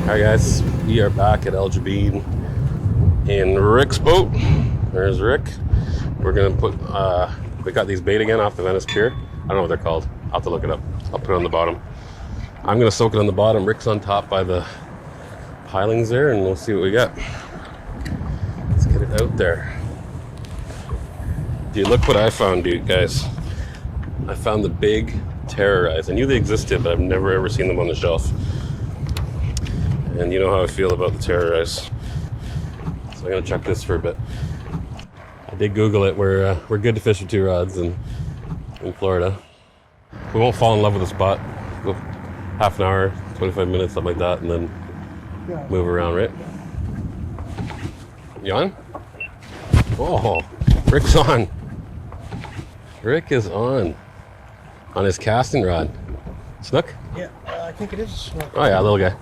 Alright guys, we are back at Jobean in Rick's boat. There's Rick. We're gonna put, we got these bait again off the Venice Pier. I don't know what they're called. I'll have to look it up. I'll put it on the bottom. I'm gonna soak it on the bottom. Rick's on top by the pilings there, and we'll see what we got. Let's get it out there. Dude, look what I found, dude, guys. I found the big terrorize. I knew they existed, but I've never ever seen them on the shelf. And you know how I feel about the terrorize. So I'm gonna check this for a bit. I did Google it. We're good to fish with 2 rods in Florida. We won't fall in love with the spot. Go half an hour, 25 minutes, something like that, and then move around, right? You on? Oh, Rick's on. Rick is on his casting rod. Snook? Yeah, I think it is a snook. Oh yeah, little guy.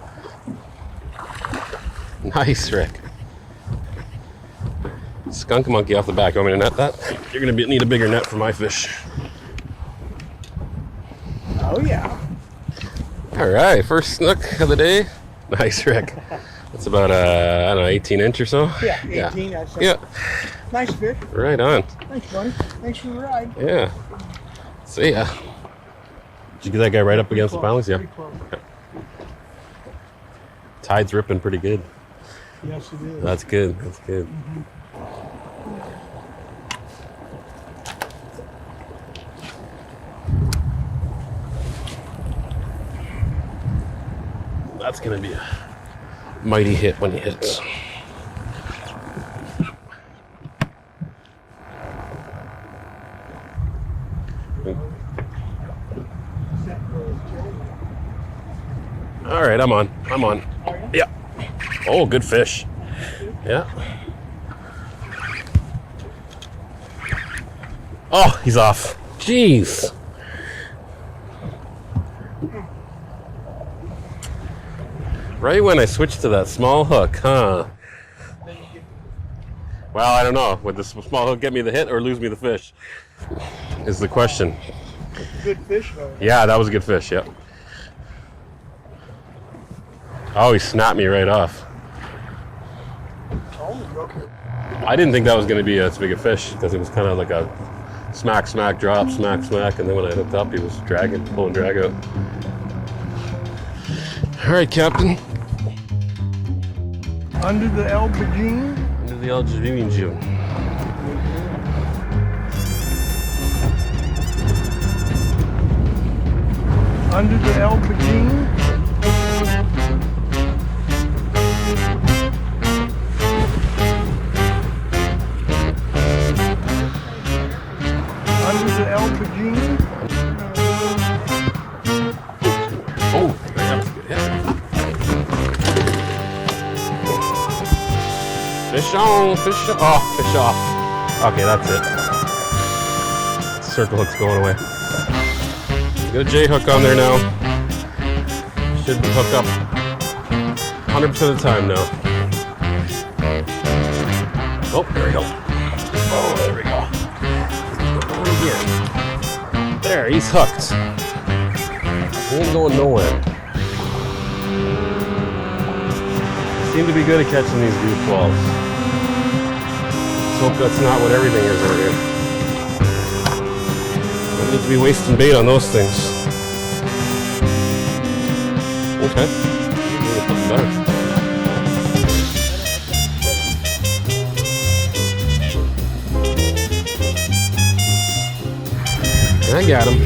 Nice, Rick. Skunk monkey off the back. You want me to net that? You're gonna need a bigger net for my fish. Oh yeah. All right, first snook of the day. Nice, Rick. That's about I don't know, 18-inch or so. Yeah, 18. Yeah. Yeah. Nice fish. Right on. Thanks, buddy. Thanks for the ride. Yeah. See ya. Did you get that guy right up against the pilings? Yeah. Okay. Tide's ripping pretty good. Yes, it is. That's good. That's good. Mm-hmm. That's gonna be a mighty hit when he hits. All right, I'm on. Yeah. Oh, good fish. Yeah. Oh, he's off. Jeez. Right when I switched to that small hook, huh? Well, I don't know. Would the small hook get me the hit or lose me the fish? Is the question. Good fish, though. Yeah, that was a good fish, yep. Oh, he snapped me right off. I didn't think that was going to be as big a fish because it was kind of like a smack, smack, drop, smack, smack, and then when I hooked up, he was pulling drag out. All right, Captain. Under the Jobean. Under the Jobean. Under the Jobean. Under the Jobean. Oh, that was a good hit. Fish on, fish off. Oh, fish off. Okay, that's it. Circle hook's going away. Got a J hook on there now. Should hook up 100% of the time now. Oh, there we go. Oh, there we go. Again. There, he's hooked. He ain't going nowhere. Seem to be good at catching these goofballs. Let's hope that's not what everything is out here. Don't need to be wasting bait on those things. Okay. I got him,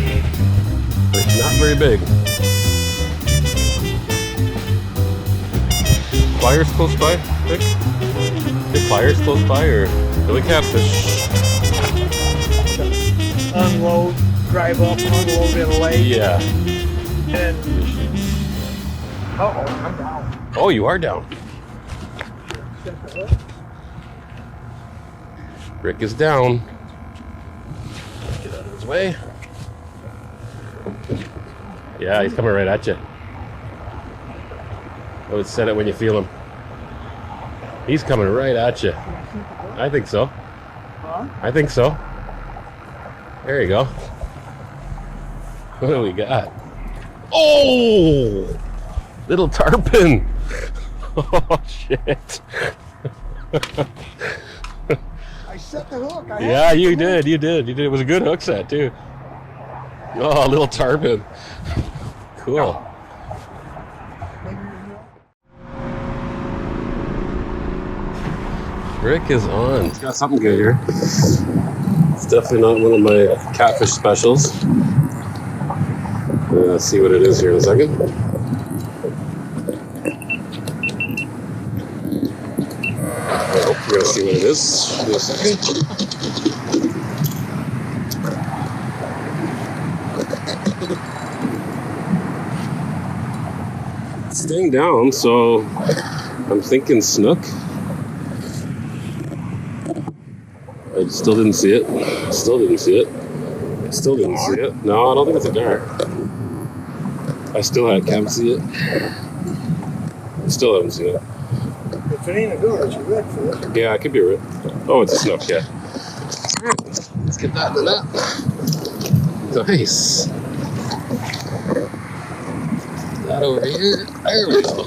but it's not very big. Pliers close by, Rick? Big pliers close by, or really catfish? Unload, drive up, unload in a lake. Yeah. And I'm down. Oh, you are down. Rick is down. Get out of his way. Yeah, he's coming right at you. I would set it when you feel him. He's coming right at you. I think so. Huh? I think so. There you go. What do we got? Oh! Little tarpon. Oh shit. I set the hook. Yeah, you did. It was a good hook set too. Oh, little tarpon. Cool. Rick is on. He's got something good here. It's definitely not one of my catfish specials. Let's see what it is here in a second. Oh, we're gonna see what it is in a second. It's staying down, so I'm thinking snook. I still didn't see it. Still didn't see it. No, I don't think it's a dart. I can't see it. I still haven't seen it. If it ain't a dart, it's a redfish. Yeah, it could be a red. Oh, it's a snook, yeah. Alright, let's get that in the net. Nice. That over here. There we go.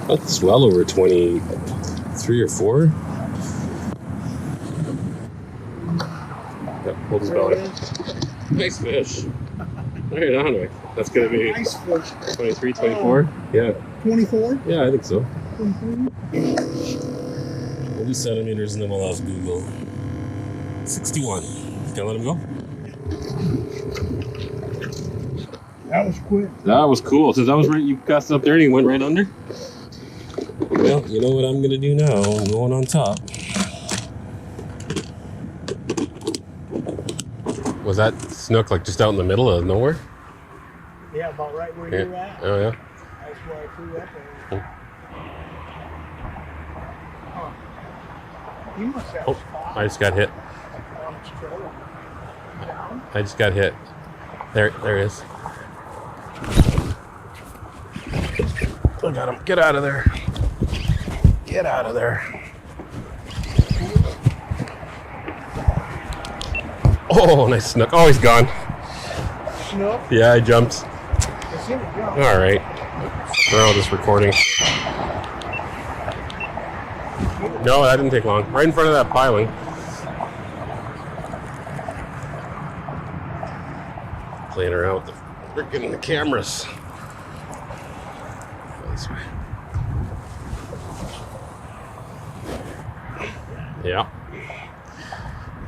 That's well over 23 or 4. Yep, hold his belly. Nice fish. Right on, Rick. That's gonna be Nice fish. 23, 24? Yeah. 24? Yeah, I think so. 24? We'll do centimeters and then we'll ask Google. 61. Can I let him go? That was quick. That was cool. So that was right, you cast it up there and he went right under? Well, you know what I'm gonna do now? I'm going on top. Was that snook like just out in the middle of nowhere? Yeah, about right where you're at. Oh yeah. That's why I threw that there. Huh. You must have a spot. I just got hit. On its trailer. Down. I just got hit. There it is. I got him. Get out of there. Get out of there. Oh, nice snook. Oh, he's gone. Snook? Yeah, I jumped. I seen it jump. All right. We're all just recording. No, that didn't take long. Right in front of that piling. Playing around with the freaking cameras. This way. Yeah.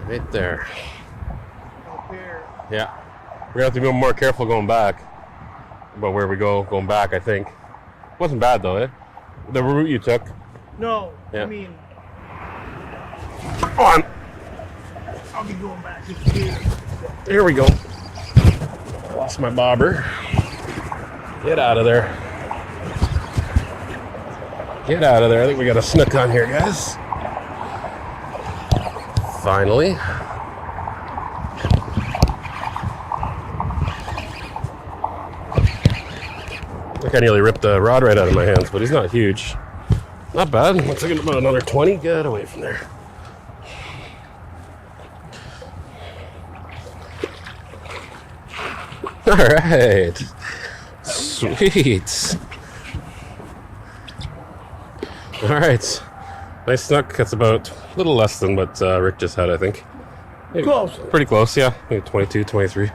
Right there. Up there. Yeah. We're gonna have to be more careful going back. About where we go going back, I think. Wasn't bad though, eh? The route you took. No, Yeah. I mean, On. I'll be going back to here. Here we go. Lost my bobber. Get out of there. Get out of there. I think we got a snook on here, guys. Finally. I think I nearly ripped the rod right out of my hands, but he's not huge. Not bad. Looks like about another 20. Get away from there. All right. Sweet. All right. Nice snook. That's about a little less than what Rick just had, I think. Maybe Close. pretty close, yeah. Maybe 22, 23.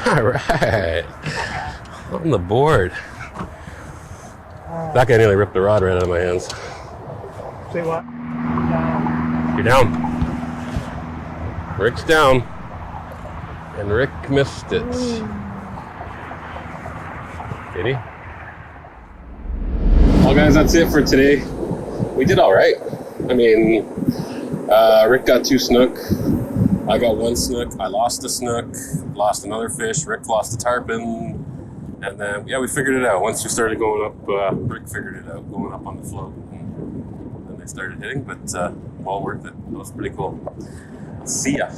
All right. On the board. That guy nearly ripped the rod right out of my hands. Say what? You're down. Rick's down. And Rick missed it. Did he? Well, guys, that's it for today. We did all right. I mean, Rick got 2 snook. I got 1 snook. I lost a snook. Lost another fish. Rick lost a tarpon. And then, yeah, we figured it out. Once we started going up, Rick figured it out, going up on the float. And then they started hitting, but all worth it. That was pretty cool. See ya.